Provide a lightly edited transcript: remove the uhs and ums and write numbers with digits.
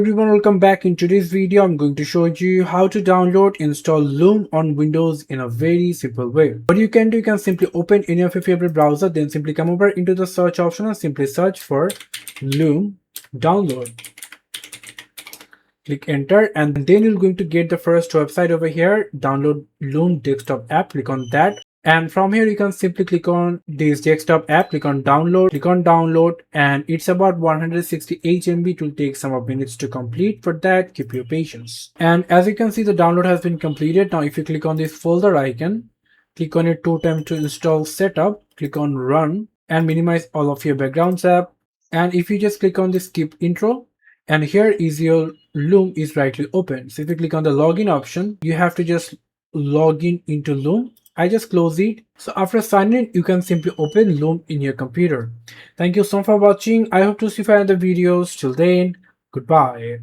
Everyone, welcome back. In today's video I'm going to show you how to download install Loom on Windows in a very simple way. What you can do, you can simply open any of your favorite browser, then simply come over into the search option and simply search for Loom download. Click enter and then you're going to get the first website over here, download Loom desktop app. Click on that. And from here you can simply click on this desktop app, click on download, and it's about 168 MB. It will take some of minutes to complete. For that, keep your patience. And as you can see, the download has been completed. Now if you click on this folder icon, click on it 2 times to install setup, click on run and minimize all of your background app. And if you just click on the skip intro, and here is your Loom is rightly open. So if you click on the login option, you have to just log in into Loom. I just close it. So after signing in, you can simply open Loom in your computer. Thank you so much for watching. I hope to see you in other videos. Till then, goodbye.